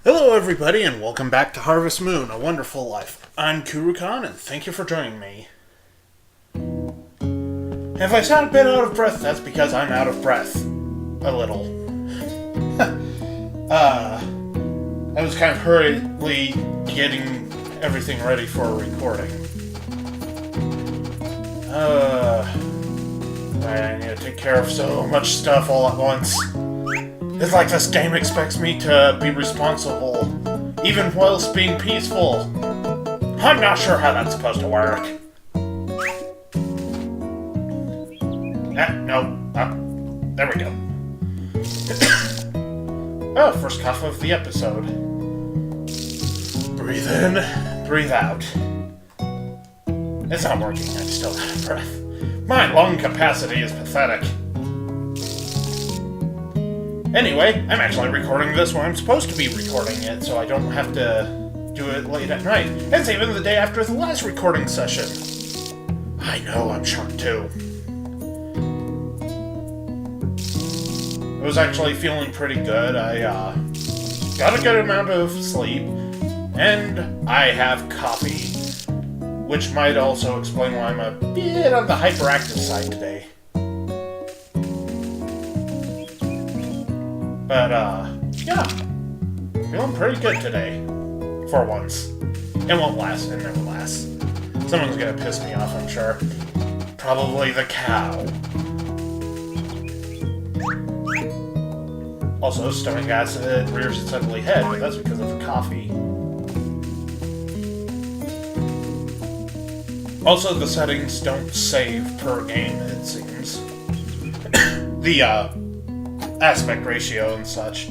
Hello everybody and welcome back to Harvest Moon, A Wonderful Life. I'm Kuru-Khan and thank you for joining me. If I sound a bit out of breath, that's because I'm out of breath. A little. I was kind of hurriedly getting everything ready for a recording. I need to take care of so much stuff all at once. It's like this game expects me to be responsible, even whilst being peaceful. I'm not sure how that's supposed to work. There we go. Oh, first cough of the episode. Breathe in, breathe out. It's not working, I'm still out of breath. My lung capacity is pathetic. Anyway, I'm actually recording this when I'm supposed to be recording it, so I don't have to do it late at night. It's even the day after the last recording session. I know, I'm shocked too. I was actually feeling pretty good. I got a good amount of sleep, and I have coffee, which might also explain why I'm a bit on the hyperactive side today. But, yeah, feeling pretty good today, for once. It won't last, it never lasts. Someone's gonna piss me off, I'm sure. Probably the cow. Also, stomach acid rears its ugly head, but that's because of the coffee. Also, the settings don't save per game, it seems. The, aspect ratio and such.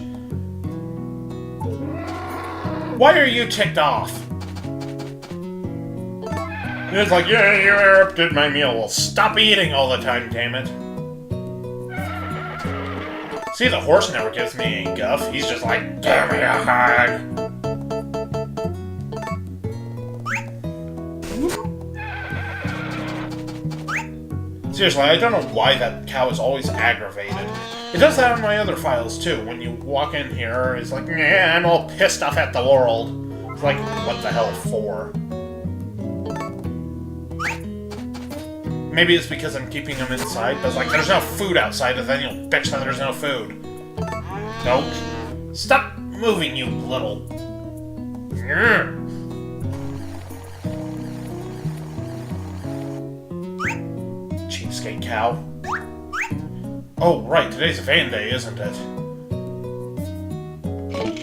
Why are you ticked off? It's like, yeah, you interrupted my meal. Well, stop eating all the time, damn it. See, the horse never gives me any guff. He's just like, give me a hug. Seriously, I don't know why that cow is always aggravated. It does that on my other files, too. When you walk in here, it's like, yeah, I'm all pissed off at the world. It's like, what the hell for? Maybe it's because I'm keeping them inside, but it's like, there's no food outside, and then you'll bitch that there's no food. Nope. Stop moving, you little... Cheapskate cow. Oh, right, today's Van Day, isn't it?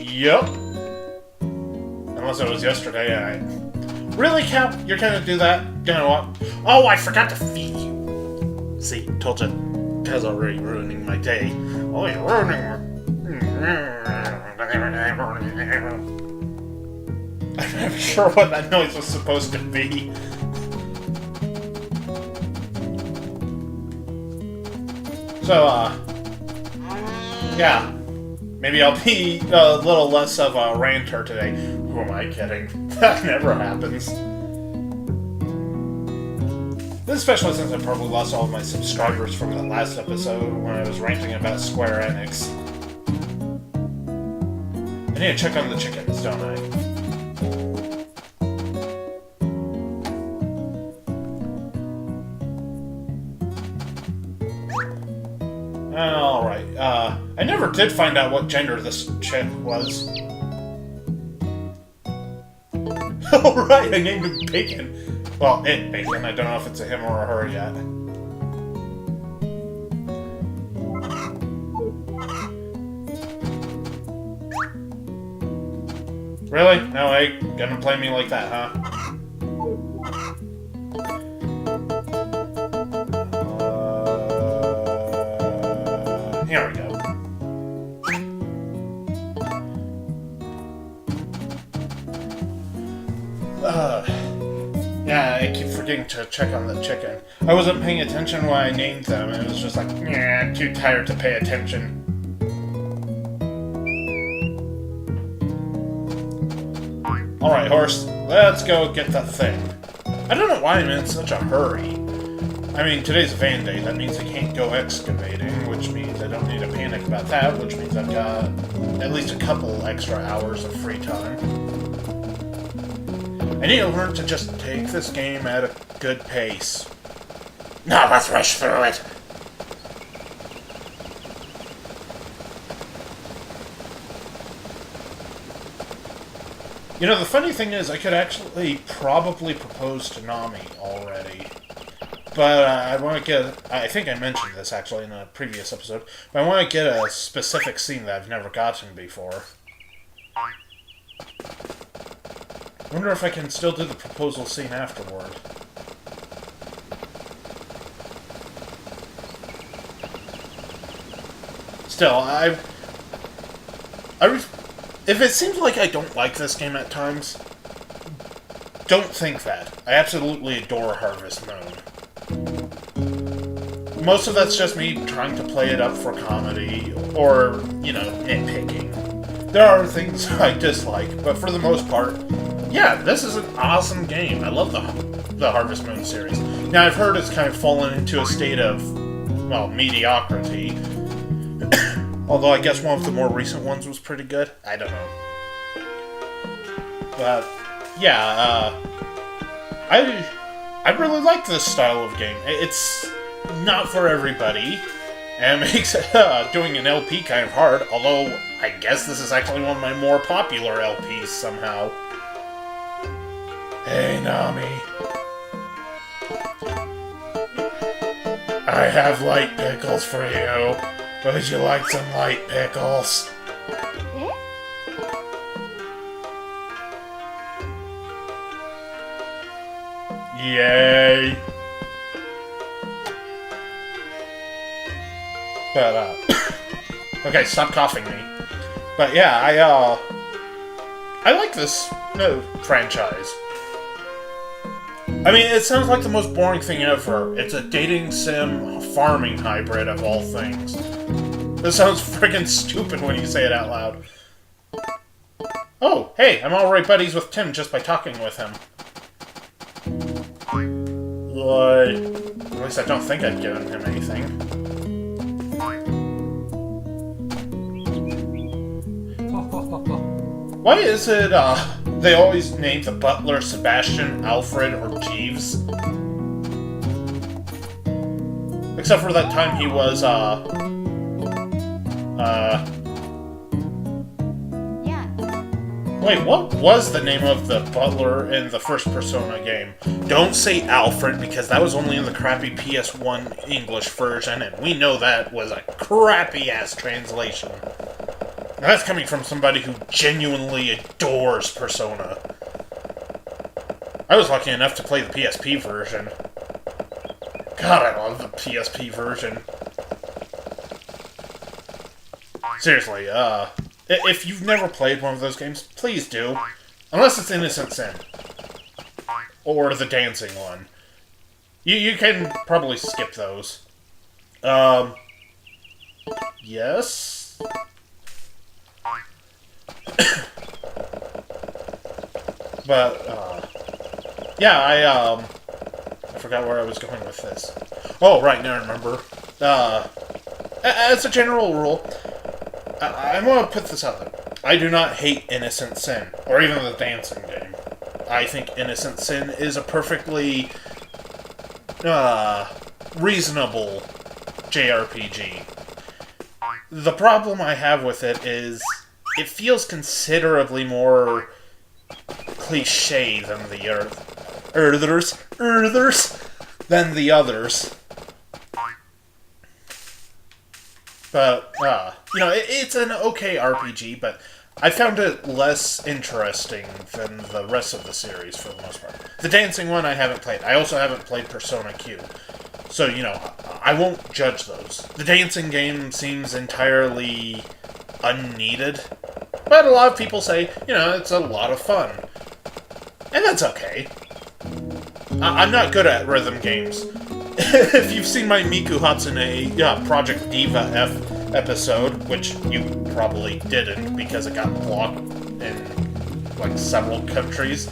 Yep. Unless it was yesterday, Really, cow? You're gonna do that? You know what? Oh, I forgot to feed you! See, told you. Cow's already ruining my day. Oh, you're ruining I'm not sure what that noise was supposed to be. So, yeah. Maybe I'll be a little less of a ranter today. Who am I kidding? That never happens. Especially since I probably lost all of my subscribers from the last episode when I was ranting about Square Enix. I need to check on the chickens, don't I? Alright, I never did find out what gender this chick was. Oh right, I named him Bacon. Well, it Bacon, I don't know if it's a him or a her yet. Really? No way? Gonna play me like that, huh? Here we go. Yeah, I keep forgetting to check on the chicken. I wasn't paying attention when I named them, and it was just like, yeah, too tired to pay attention. Alright, horse, let's go get that thing. I don't know why I'm in such a hurry. I mean, today's Van Day, that means I can't go excavating, which means I don't need to panic about that, which means I've got at least a couple extra hours of free time. I need to learn to just take this game at a good pace. Now let's rush through it! You know, the funny thing is, I could actually probably propose to Nami already. But I want to get... I think I mentioned this, actually, in a previous episode. But I want to get a specific scene that I've never gotten before. I wonder if I can still do the proposal scene afterward. Still, if it seems like I don't like this game at times, don't think that. I absolutely adore Harvest Moon. Most of that's just me trying to play it up for comedy, or, you know, nitpicking. There are things I dislike, but for the most part, yeah, this is an awesome game. I love the Harvest Moon series. Now, I've heard it's kind of fallen into a state of, well, mediocrity. Although I guess one of the more recent ones was pretty good. I don't know. But, yeah, I really like this style of game. It's not for everybody, and it makes doing an LP kind of hard, although I guess this is actually one of my more popular LPs somehow. Hey, Nami. I have light pickles for you. Would you like some light pickles? Yay! But, okay, stop coughing me. But yeah, I like this franchise. I mean, it sounds like the most boring thing ever. It's a dating sim farming hybrid of all things. This sounds friggin' stupid when you say it out loud. Oh, hey, I'm alright buddies with Tim just by talking with him. At least I don't think I've given him anything. Why is it, they always name the butler Sebastian, Alfred, or Jeeves? Except for that time he was, Wait, what was the name of the butler in the first Persona game? Don't say Alfred, because that was only in the crappy PS1 English version, and we know that was a crappy-ass translation. Now that's coming from somebody who genuinely adores Persona. I was lucky enough to play the PSP version. God, I love the PSP version. Seriously, if you've never played one of those games, please do. Unless it's Innocent Sin. Or the dancing one. You can probably skip those. Yes? But, yeah, I forgot where I was going with this. Oh, right, now I remember. As a general rule, I want to put this out there. I do not hate Innocent Sin, or even the dancing game. I think Innocent Sin is a perfectly reasonable JRPG. The problem I have with it is it feels considerably more cliche than the than the others. But, you know, it's an okay RPG, but I found it less interesting than the rest of the series for the most part. The dancing one I haven't played. I also haven't played Persona Q. So, you know, I won't judge those. The dancing game seems entirely unneeded, but a lot of people say, you know, it's a lot of fun. And that's okay. I'm not good at rhythm games. If you've seen my Miku Hatsune Project Diva F episode, which you probably didn't because it got blocked in, like, several countries.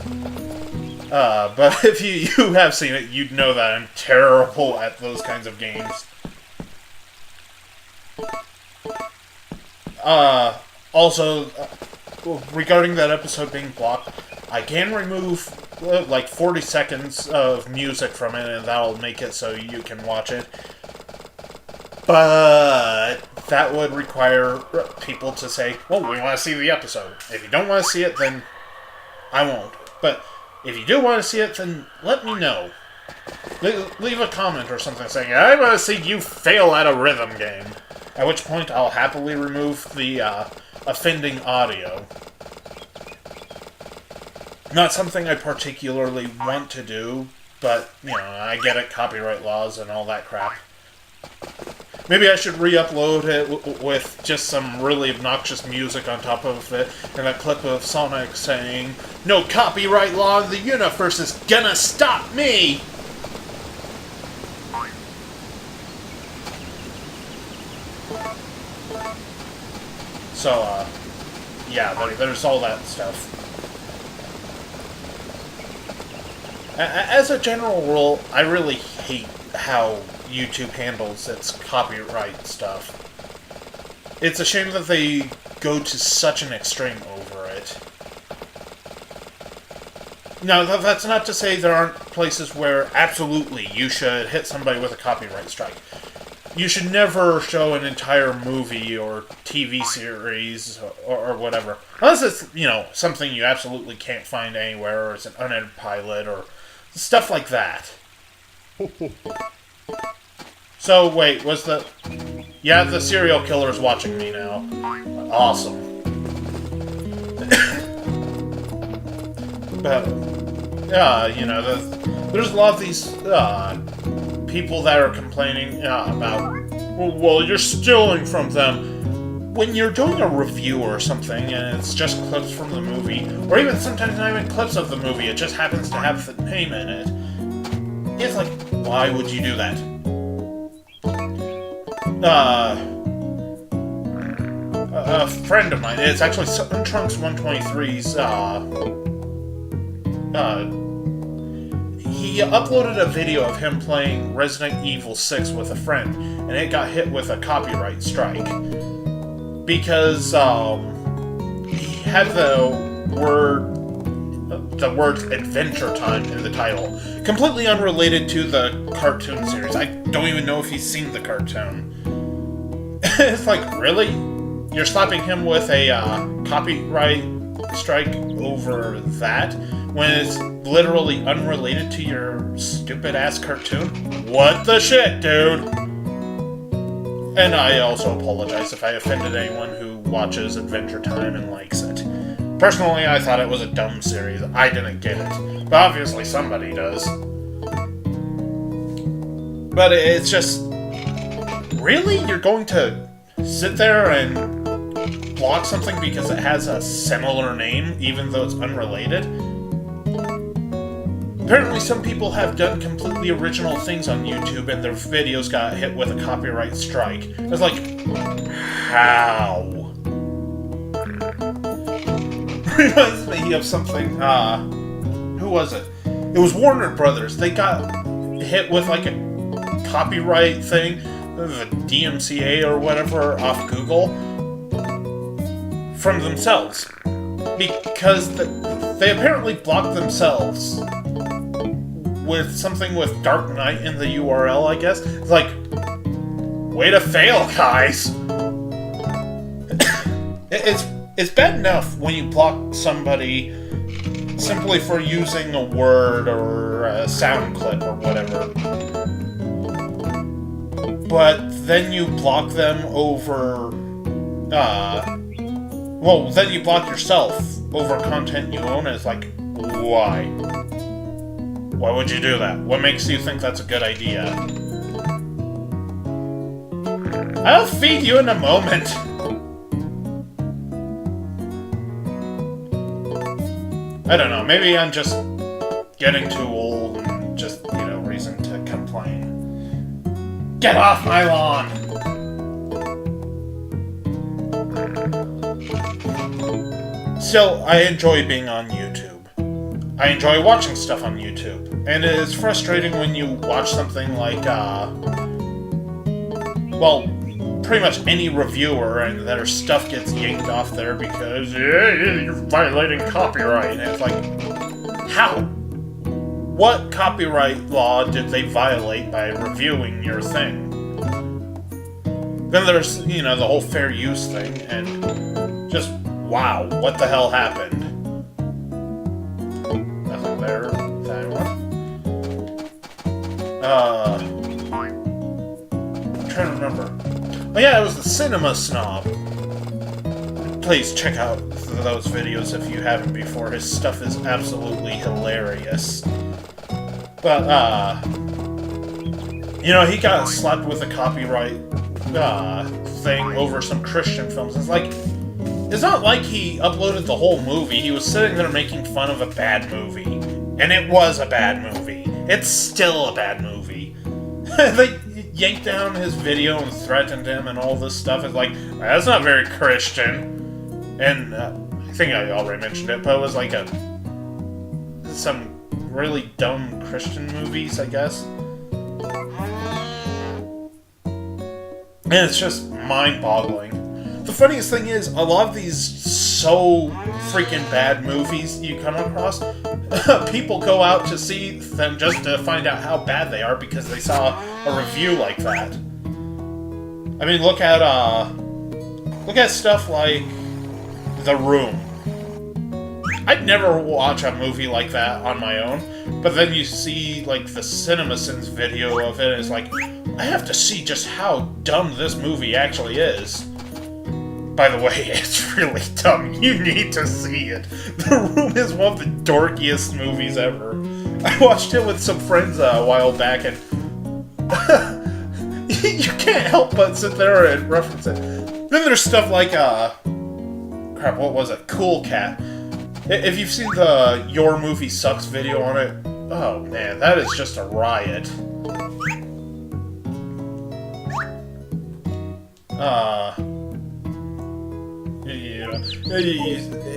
But if you have seen it, you'd know that I'm terrible at those kinds of games. Also, regarding that episode being blocked, I can remove like 40 seconds of music from it, and that'll make it so you can watch it. But that would require people to say, well, we want to see the episode. If you don't want to see it, then I won't. But if you do want to see it, then let me know. Leave a comment or something saying, I want to see you fail at a rhythm game. At which point, I'll happily remove the offending audio. Not something I particularly want to do, but, you know, I get it, copyright laws and all that crap. Maybe I should re-upload it with just some really obnoxious music on top of it, and a clip of Sonic saying, "No copyright law in the universe is gonna stop me!" So, yeah, there's all that stuff. As a general rule, I really hate how YouTube handles its copyright stuff. It's a shame that they go to such an extreme over it. Now, that's not to say there aren't places where absolutely you should hit somebody with a copyright strike. You should never show an entire movie or TV series or whatever. Unless it's, you know, something you absolutely can't find anywhere, or it's an unedited pilot, or stuff like that. So, wait, was the... Yeah, the serial killer's watching me now. Awesome. But, you know, there's a lot of these, people that are complaining about, well, you're stealing from them. When you're doing a review or something, and it's just clips from the movie, or even sometimes not even clips of the movie, it just happens to have the name in it, it's like, why would you do that? A friend of mine, it's actually Trunks123's, he uploaded a video of him playing Resident Evil 6 with a friend, and it got hit with a copyright strike. Because, he had the words Adventure Time in the title. Completely unrelated to the cartoon series. I don't even know if he's seen the cartoon. It's like, really? You're slapping him with a copyright strike over that when it's literally unrelated to your stupid-ass cartoon? What the shit, dude? And I also apologize if I offended anyone who watches Adventure Time and likes it. Personally, I thought it was a dumb series. I didn't get it. But obviously somebody does. But it's just... Really? You're going to sit there and block something because it has a similar name, even though it's unrelated? Apparently some people have done completely original things on YouTube and their videos got hit with a copyright strike. It's like, how? Reminds me of something, who was it? It was Warner Brothers. They got hit with like a copyright thing, the DMCA or whatever, off Google, from themselves. Because they apparently blocked themselves with something with Dark Knight in the URL, I guess. It's like, way to fail, guys! It's bad enough when you block somebody simply for using a word or a sound clip or whatever. But then you block them over, well, then you block yourself over content you own, and it's like, why? Why would you do that? What makes you think that's a good idea? I'll feed you in a moment! I don't know, maybe I'm just getting too old and just, you know, reason to complain. Get off my lawn! Still, I enjoy being on YouTube. I enjoy watching stuff on YouTube. And it is frustrating when you watch something like, well, pretty much any reviewer, and their stuff gets yanked off there because you're violating copyright. And it's like, how? What copyright law did they violate by reviewing your thing? Then there's, the whole fair use thing, and just, wow, what the hell happened? Nothing there. That one. I'm trying to remember. Oh yeah, it was the Cinema Snob. Please check out those videos if you haven't before. His stuff is absolutely hilarious. But, he got slapped with a copyright thing over some Christian films. It's not like he uploaded the whole movie. He was sitting there making fun of a bad movie. And it was a bad movie. It's still a bad movie. They yanked down his video and threatened him and all this stuff. It's like, that's not very Christian. And I think I already mentioned it, but it was like some really dumb Christian movies, I guess. And it's just mind-boggling. The funniest thing is, a lot of these so freaking bad movies you come across, people go out to see them just to find out how bad they are because they saw a review like that. I mean, look at stuff like The Room. I'd never watch a movie like that on my own, but then you see, like, the CinemaSins video of it, and it's like, I have to see just how dumb this movie actually is. By the way, it's really dumb. You need to see it. The Room is one of the dorkiest movies ever. I watched it with some friends a while back, and you can't help but sit there and reference it. Then there's stuff like, crap, what was it? Cool Cat. If you've seen the Your Movie Sucks video on it, oh man, that is just a riot.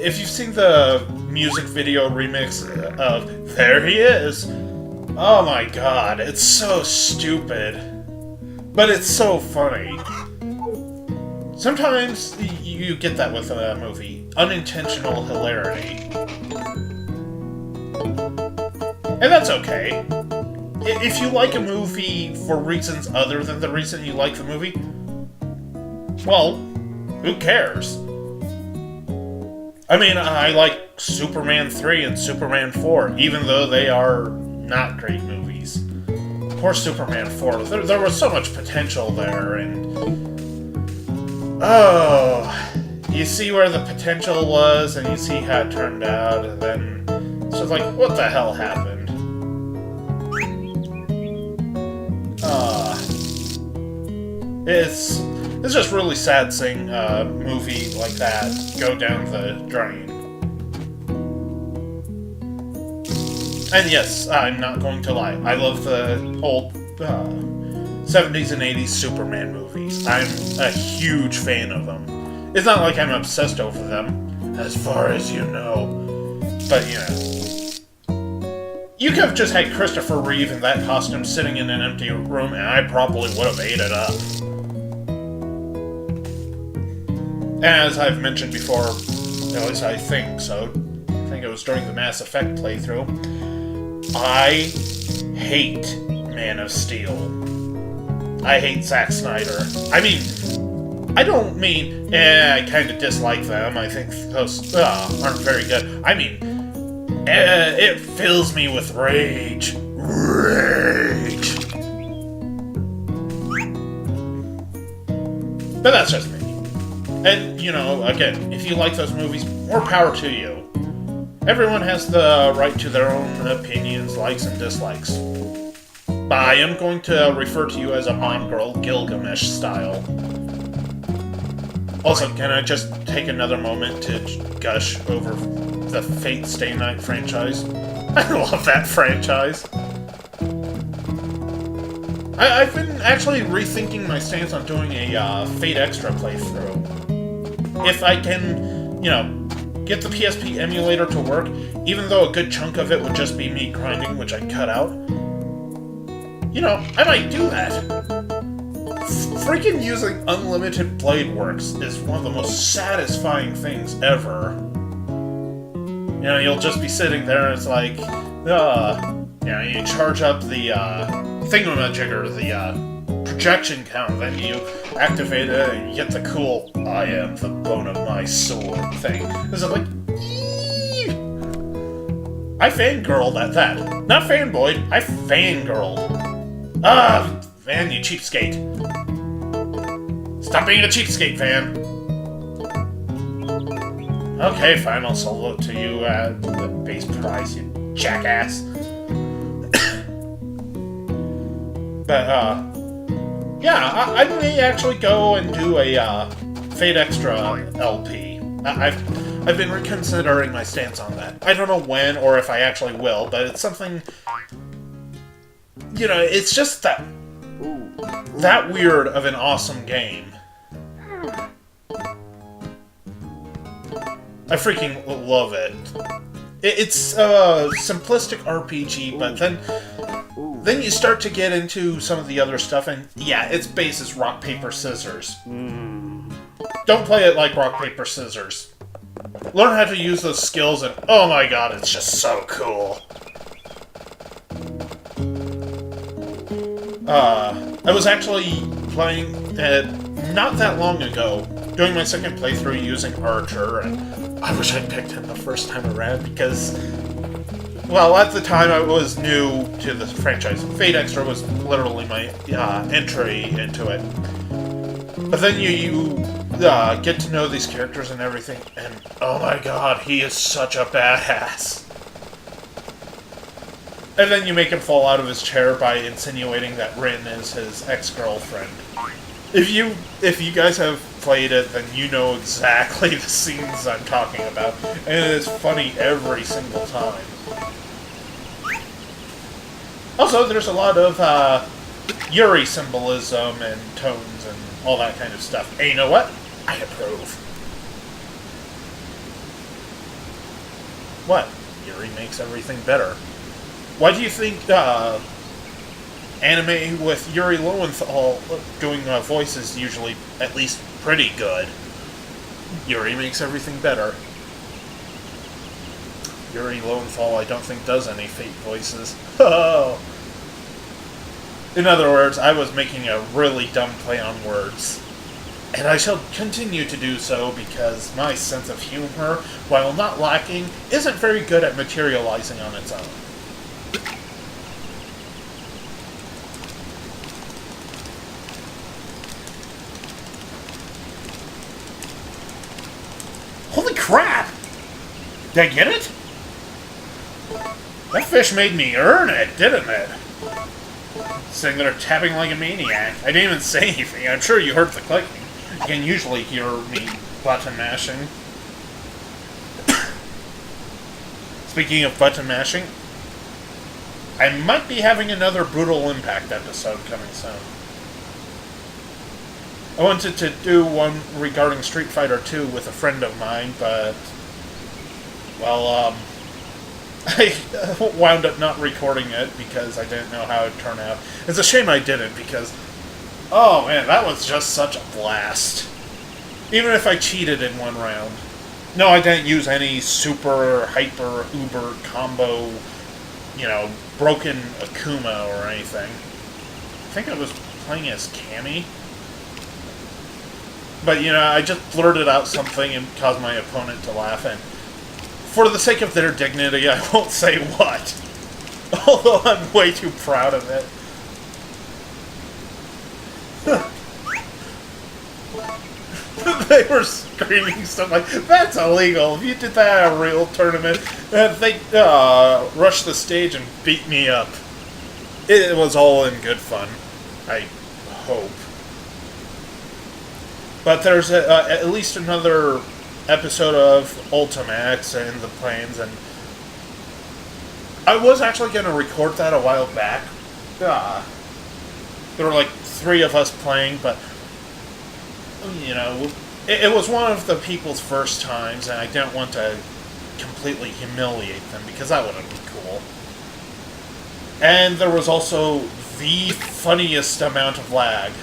If you've seen the music video remix of There He Is, oh my god, it's so stupid. But it's so funny. Sometimes you get that with a movie. Unintentional hilarity. And that's okay. If you like a movie for reasons other than the reason you like the movie, well, who cares? I mean, I like Superman 3 and Superman 4, even though they are not great movies. Poor Superman 4. There was so much potential there, and... oh... you see where the potential was, and you see how it turned out, and then... it's just like, what the hell happened? It's just really sad seeing a movie like that go down the drain. And yes, I'm not going to lie, I love the old 70s and 80s Superman movies. I'm a huge fan of them. It's not like I'm obsessed over them, as far as you know. But, you could have just had Christopher Reeve in that costume sitting in an empty room, and I probably would have ate it up. As I've mentioned before, at least I think so, I think it was during the Mass Effect playthrough, I hate Man of Steel. I hate Zack Snyder. I mean, I don't mean, I kind of dislike them, I think those aren't very good. I mean, it fills me with rage. Rage! But that's just me. And, again, if you like those movies, more power to you. Everyone has the right to their own opinions, likes, and dislikes. But I am going to refer to you as a mom girl, Gilgamesh style. Also, can I just take another moment to gush over the Fate Stay Night franchise? I love that franchise. I've been actually rethinking my stance on doing a Fate Extra playthrough. If I can, get the PSP emulator to work, even though a good chunk of it would just be me grinding, which I'd cut out, I might do that. Freaking using unlimited blade works is one of the most satisfying things ever. You know, you'll just be sitting there and it's like, you know, you charge up the thingamajigger, the projection count, then you activate it and you get the cool "I am the bone of my sword" thing. This is like, eee! I fangirled at that. Not fanboyed, I fangirled. Ah, Van, you cheapskate. Stop being a cheapskate, Van. Okay, fine, I'll sell it to you at the base price, you jackass. But, yeah, I may actually go and do a, Fate Extra LP. I've been reconsidering my stance on that. I don't know when or if I actually will, but it's something... You know, it's just that weird of an awesome game. I freaking love it. It's a simplistic RPG, but then you start to get into some of the other stuff, and yeah, its base is rock, paper, scissors. Don't play it like rock, paper, scissors. Learn how to use those skills, and oh my god, it's just so cool. I was actually playing it not that long ago, doing my second playthrough using Archer, and I wish I'd picked him the first time around because, well, at the time I was new to the franchise. Fate Extra was literally my entry into it. But then you get to know these characters and everything, and oh my god, he is such a badass. And then you make him fall out of his chair by insinuating that Rin is his ex-girlfriend. If you guys have played it, then you know exactly the scenes I'm talking about, and it's funny every single time. Also, there's a lot of Yuri symbolism and tones and all that kind of stuff. And you know what? I approve. What? Yuri makes everything better. Why do you think anime with Yuri Lowenthal doing voices usually at least pretty good? Yuri makes everything better. Yuri Lowenthal, I don't think, does any Fate voices. Oh. In other words, I was making a really dumb play on words. And I shall continue to do so because my sense of humor, while not lacking, isn't very good at materializing on its own. Holy crap! Did I get it? That fish made me earn it, didn't it? Sitting there tapping like a maniac. I didn't even say anything. I'm sure you heard the clicking. You can usually hear me button mashing. Speaking of button mashing, I might be having another Brutal Impact episode coming soon. I wanted to do one regarding Street Fighter 2 with a friend of mine, but, well, I wound up not recording it because I didn't know how it would turn out. It's a shame I didn't because, oh man, that was just such a blast. Even if I cheated in one round. No, I didn't use any super, hyper, uber combo, you know, broken Akuma or anything. I think I was playing as Cammy. But, you know, I just blurted out something and caused my opponent to laugh, and for the sake of their dignity, I won't say what. Although I'm way too proud of it. They were screaming stuff like, that's illegal. If you did that at a real tournament, they rushed the stage and beat me up. It was all in good fun. I hope. But there's at least another episode of Ultimax and the Plains, and I was actually going to record that a while back. There were like 3 of us playing, but, you know, it was one of the people's first times, and I didn't want to completely humiliate them, because that wouldn't be cool. And there was also the funniest amount of lag.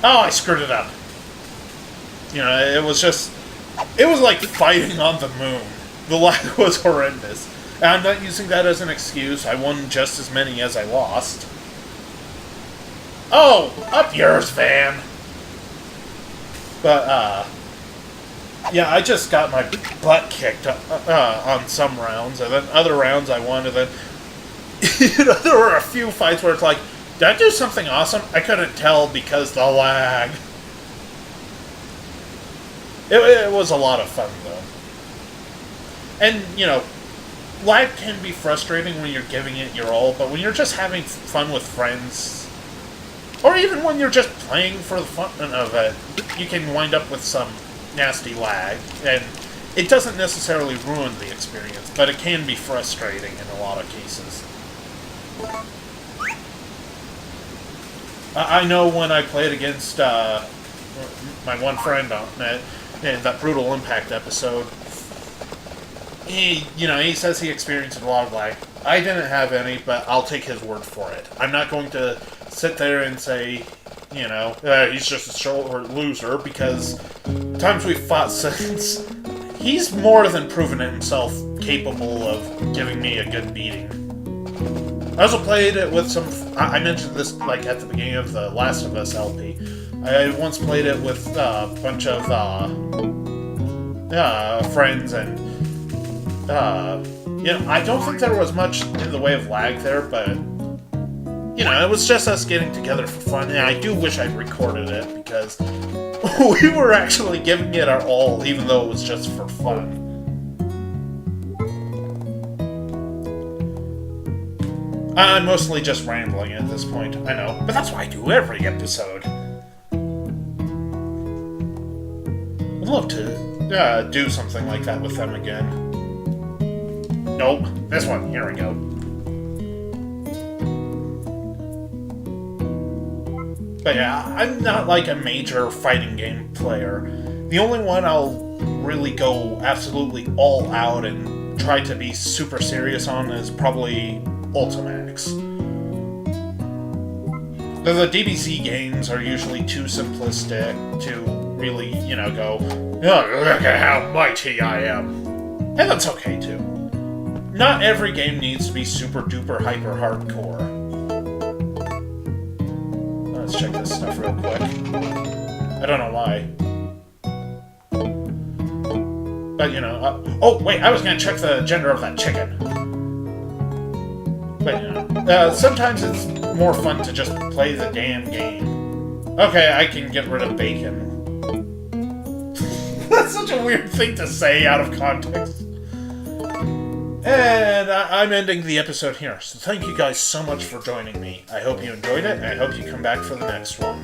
Oh, I screwed it up. You know, it was like fighting on the moon. The lag was horrendous. And I'm not using that as an excuse. I won just as many as I lost. Oh, up yours, Van. But, yeah, I just got my butt kicked on some rounds, and then other rounds I won, and then, you know, there were a few fights where it's like, did I do something awesome? I couldn't tell because the lag. It was a lot of fun, though. And, you know, lag can be frustrating when you're giving it your all, but when you're just having fun with friends, or even when you're just playing for the fun of it, you can wind up with some nasty lag, and it doesn't necessarily ruin the experience, but it can be frustrating in a lot of cases. I know when I played against my one friend on in that Brutal Impact episode, he says he experienced a lot of lag. I didn't have any, but I'll take his word for it. I'm not going to sit there and say, he's just a short loser, because times we've fought since, he's more than proven himself capable of giving me a good beating. I also played it with some... I mentioned this, like, at the beginning of the Last of Us LP. I once played it with a bunch of friends, and I don't think there was much in the way of lag there, but it was just us getting together for fun, and I do wish I'd recorded it, because we were actually giving it our all, even though it was just for fun. I'm mostly just rambling at this point, I know, but that's what I do every episode. I'd love to do something like that with them again. Nope, this one, here we go. But yeah, I'm not like a major fighting game player. The only one I'll really go absolutely all out and try to be super serious on is probably Ultimax. The DBZ games are usually too simplistic to really, go, oh, look at how mighty I am. And that's okay too. Not every game needs to be super duper hyper hardcore. Let's check this stuff real quick. I don't know why. But, oh, wait, I was gonna check the gender of that chicken. But, sometimes it's more fun to just play the damn game. Okay, I can get rid of bacon. That's such a weird thing to say out of context. And I'm ending the episode here, so thank you guys so much for joining me. I hope you enjoyed it, and I hope you come back for the next one.